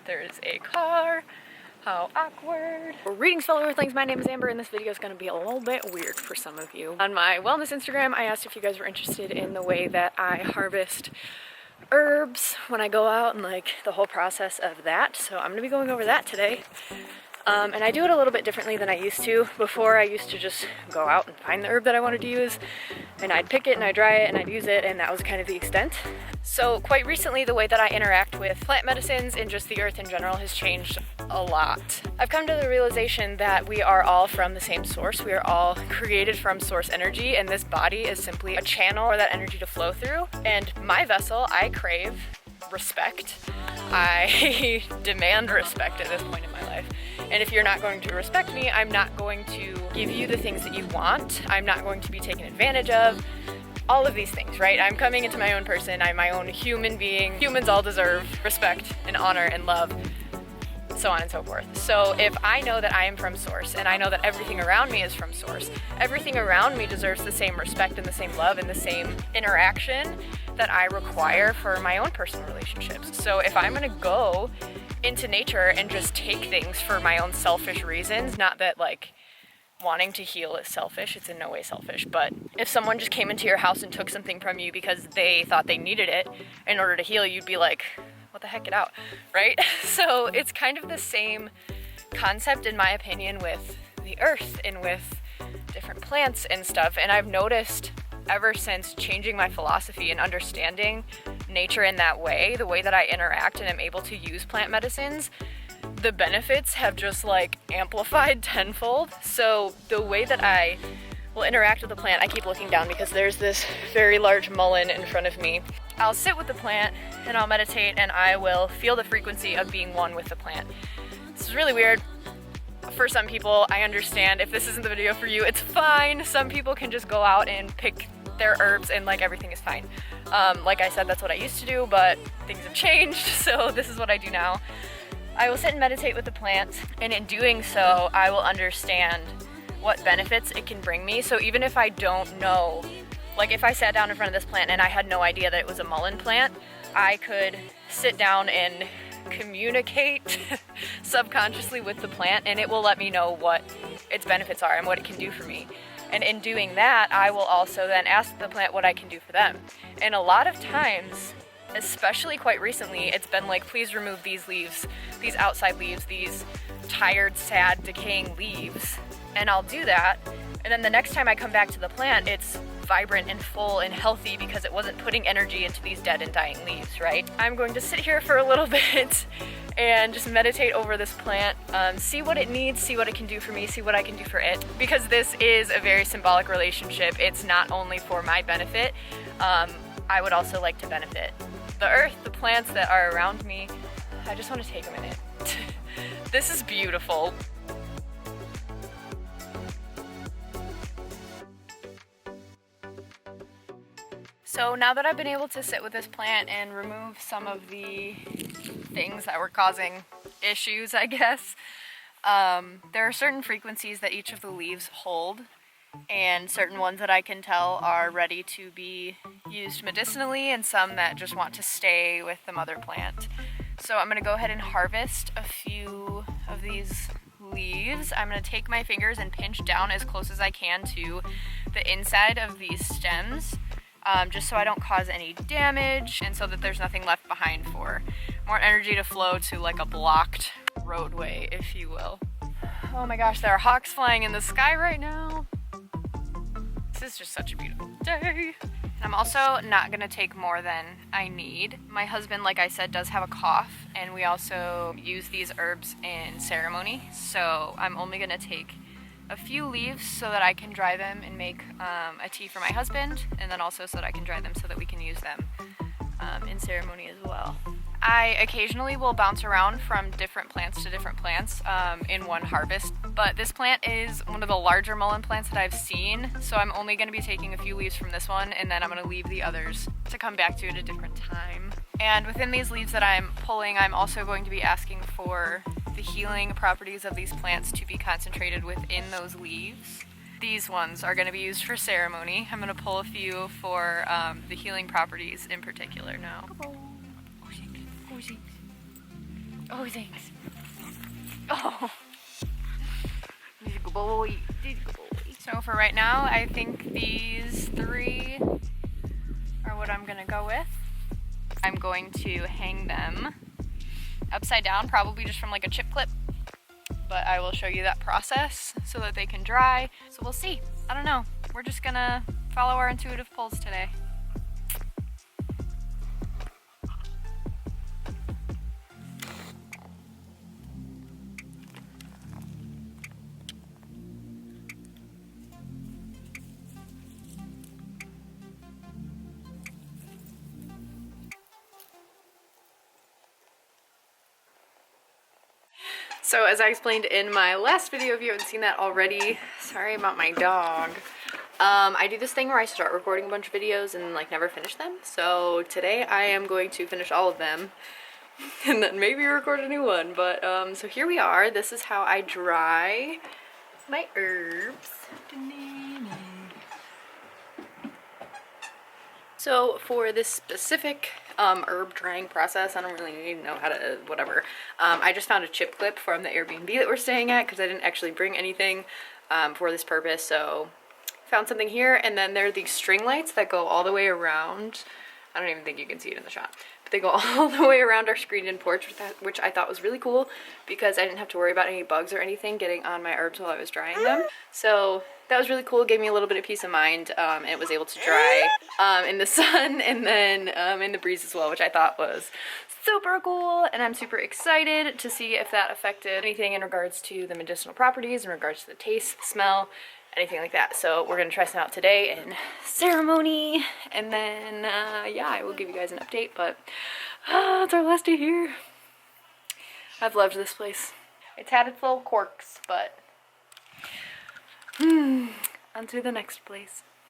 There is a car. How awkward. Greetings fellow Earthlings, my name is Amber and this video is going to be a little bit weird for some of you. On my wellness Instagram, I asked if you guys were interested in the way that I harvest herbs when I go out and like the whole process of that. So I'm going to be going over that today. And I do it a little bit differently than I used to. Before I used to just go out and find the herb that I wanted to use and I'd pick it and I'd dry it and I'd use it, and that was kind of the extent. So quite recently the way that I interact with plant medicines and just the earth in general has changed a lot. I've come to the realization that we are all from the same source. We are all created from source energy, and this body is simply a channel for that energy to flow through. And my vessel, I crave respect. I demand respect at this point in my life. And if you're not going to respect me, I'm not going to give you the things that you want. I'm not going to be taken advantage of. All of these things, right? I'm coming into my own person. I'm my own human being. Humans all deserve respect and honor and love, so on and so forth. So if I know that I am from source and I know that everything around me is from source, everything around me deserves the same respect and the same love and the same interaction that I require for my own personal relationships. So if I'm gonna go into nature and just take things for my own selfish reasons, not that like wanting to heal is selfish, it's in no way selfish, but if someone just came into your house and took something from you because they thought they needed it in order to heal, you'd be like, what the heck, get out, right? So it's kind of the same concept in my opinion with the earth and with different plants and stuff. And I've noticed ever since changing my philosophy and understanding nature in that way, the way that I interact and am able to use plant medicines, the benefits have just like amplified tenfold. So the way that I will interact with the plant, I keep looking down because there's this very large mullein in front of me. I'll sit with the plant and I'll meditate and I will feel the frequency of being one with the plant. This is really weird. For some people, I understand if this isn't the video for you, it's fine. Some people can just go out and pick their herbs and like everything is fine. Like I said, that's what I used to do, but things have changed, so this is what I do now. I will sit and meditate with the plant, and in doing so, I will understand what benefits it can bring me. So even if I don't know, like if I sat down in front of this plant and I had no idea that it was a mullein plant, I could sit down and communicate subconsciously with the plant, and it will let me know what its benefits are and what it can do for me. And in doing that, I will also then ask the plant what I can do for them. And a lot of times, especially quite recently, it's been like, please remove these leaves, these outside leaves, these tired, sad, decaying leaves. And I'll do that. And then the next time I come back to the plant, it's vibrant and full and healthy because it wasn't putting energy into these dead and dying leaves, right? I'm going to sit here for a little bit and just meditate over this plant, see what it needs, see what it can do for me, see what I can do for it. Because this is a very symbolic relationship. It's not only for my benefit, I would also like to benefit the earth, the plants that are around me. I just want to take a minute. This is beautiful. So now that I've been able to sit with this plant and remove some of the things that were causing issues, I guess, there are certain frequencies that each of the leaves hold, and certain ones that I can tell are ready to be used medicinally and some that just want to stay with the mother plant. So I'm going to go ahead and harvest a few of these leaves. I'm going to take my fingers and pinch down as close as I can to the inside of these stems, just so I don't cause any damage and so that there's nothing left behind for more energy to flow to like a blocked roadway, if you will. Oh my gosh, there are hawks flying in the sky right now. This is just such a beautiful day. I'm also not gonna take more than I need. My husband, like I said, does have a cough, and we also use these herbs in ceremony. So I'm only gonna take a few leaves so that I can dry them and make a tea for my husband, and then also so that I can dry them so that we can use them in ceremony as well. I occasionally will bounce around from different plants to different plants in one harvest, but this plant is one of the larger mullein plants that I've seen, so I'm only going to be taking a few leaves from this one, and then I'm going to leave the others to come back to at a different time. And within these leaves that I'm pulling, I'm also going to be asking for the healing properties of these plants to be concentrated within those leaves. These ones are going to be used for ceremony. I'm going to pull a few for the healing properties in particular now. Oh, thanks. Oh. He's a good boy. He's a good boy. So for right now, I think these 3 are what I'm gonna go with. I'm going to hang them upside down, probably just from like a chip clip, but I will show you that process so that they can dry. So we'll see. I don't know. We're just gonna follow our intuitive pulls today. So as I explained in my last video, if you haven't seen that already, sorry about my dog. I do this thing where I start recording a bunch of videos and like never finish them. So today I am going to finish all of them and then maybe record a new one. But so here we are. This is how I dry my herbs. So for this specific herb drying process, I don't really know how to, whatever. I just found a chip clip from the Airbnb that we're staying at because I didn't actually bring anything for this purpose. So found something here, and then there are these string lights that go all the way around. I don't even think you can see it in the shot, but they go all the way around our screened-in porch, which I thought was really cool because I didn't have to worry about any bugs or anything getting on my herbs while I was drying them. So that was really cool. It gave me a little bit of peace of mind. It was able to dry in the sun and then in the breeze as well, which I thought was super cool. And I'm super excited to see if that affected anything in regards to the medicinal properties, in regards to the taste, the smell, anything like that. So we're gonna try some out today in ceremony, and then yeah, I will give you guys an update. But it's our last day here. I've loved this place. It's had its little quirks, but on to the next place.